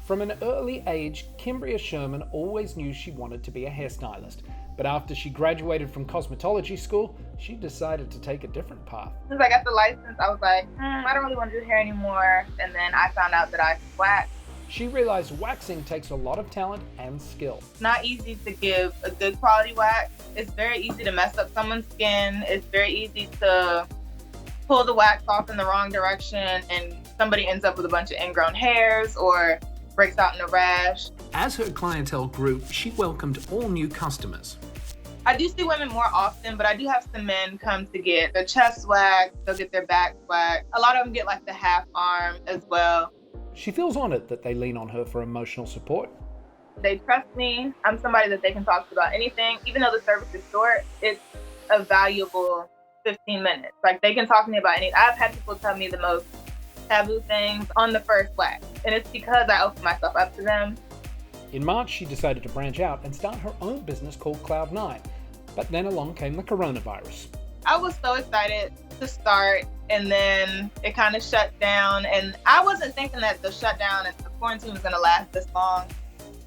From an early age, Kymbria Sherman always knew she wanted to be a hairstylist, but after she graduated from cosmetology school, she decided to take a different path. Since I got the license, I was like, I don't really want to do hair anymore, and then I found out that I could wax. She realized waxing takes a lot of talent and skill. It's not easy to give a good quality wax. It's very easy to mess up someone's skin. It's very easy to pull the wax off in the wrong direction and somebody ends up with a bunch of ingrown hairs or breaks out in a rash. As her clientele grew, she welcomed all new customers. I do see women more often, but I do have some men come to get their chest wax, they'll get their back wax. A lot of them get like the half arm as well. She feels honored that they lean on her for emotional support. They trust me. I'm somebody that they can talk to about anything. Even though the service is short, it's a valuable 15 minutes. Like, they can talk to me about anything. I've had people tell me the most taboo things on the first wax, and it's because I open myself up to them. In March, she decided to branch out and start her own business called Cloud9. But then along came the coronavirus. I was so excited to start, and then it kind of shut down, and I wasn't thinking that the shutdown and the quarantine was going to last this long.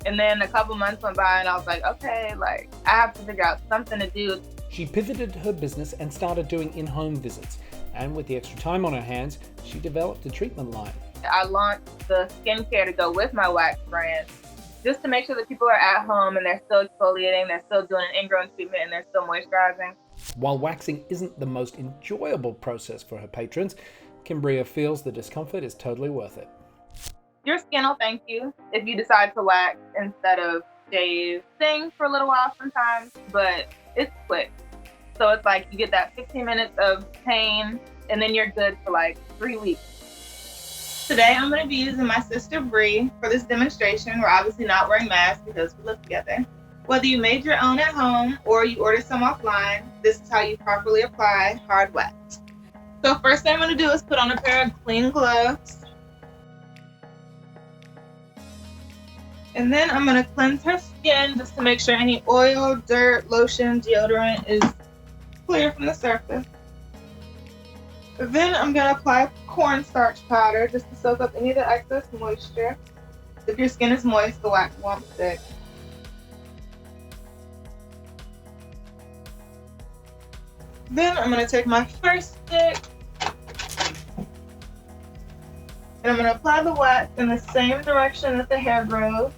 And then a couple months went by and I was like, okay, like, I have to figure out something to do. She pivoted her business and started doing in-home visits. And with the extra time on her hands, she developed a treatment line. I launched the skincare to go with my wax brand, just to make sure that people are at home and they're still exfoliating, they're still doing an ingrown treatment, and they're still moisturizing. While waxing isn't the most enjoyable process for her patrons, Kymbria feels the discomfort is totally worth it. Your skin will thank you if you decide to wax instead of shave. Sting for a little while sometimes, but it's quick. So it's like you get that 15 minutes of pain and then you're good for like 3 weeks. Today I'm going to be using my sister Bree for this demonstration. We're obviously not wearing masks because we live together. Whether you made your own at home or you ordered some offline, this is how you properly apply hard wax. So first thing I'm going to do is put on a pair of clean gloves. And then I'm going to cleanse her skin just to make sure any oil, dirt, lotion, deodorant is clear from the surface. Then I'm going to apply cornstarch powder just to soak up any of the excess moisture. If your skin is moist, the wax won't stick. Then I'm going to take my first stick and I'm going to apply the wax in the same direction that the hair grows,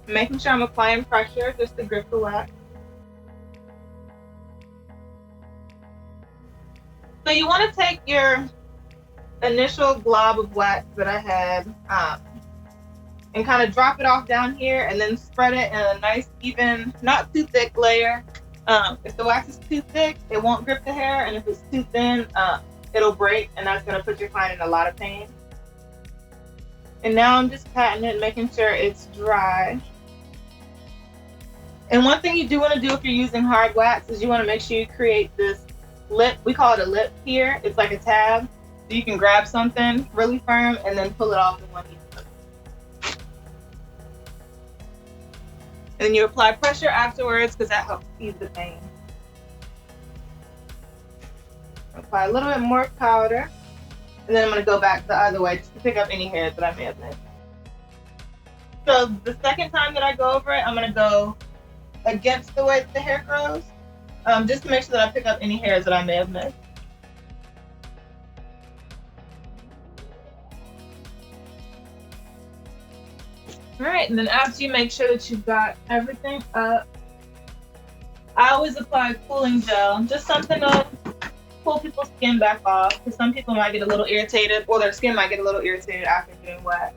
making sure I'm applying pressure just to grip the wax. So you want to take your initial glob of wax that I had and kind of drop it off down here and then spread it in a nice, even, not too thick layer. If the wax is too thick, it won't grip the hair, and if it's too thin, it'll break, and that's going to put your client in a lot of pain. And now I'm just patting it, making sure it's dry. And one thing you do want to do if you're using hard wax is you want to make sure you create this lip. We call it a lip here. It's like a tab. So you can grab something really firm and then pull it off in one easy. And then you apply pressure afterwards because that helps ease the pain. Apply a little bit more powder. And then I'm going to go back the other way just to pick up any hairs that I may have missed. So the second time that I go over it, I'm going to go against the way that the hair grows, just to make sure that I pick up any hairs that I may have missed. All right, and then after you make sure that you've got everything up, I always apply cooling gel, just something to pull people's skin back off, because some people might get a little irritated, or their skin might get a little irritated after doing wax.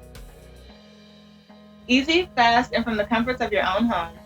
Easy, fast, and from the comforts of your own home.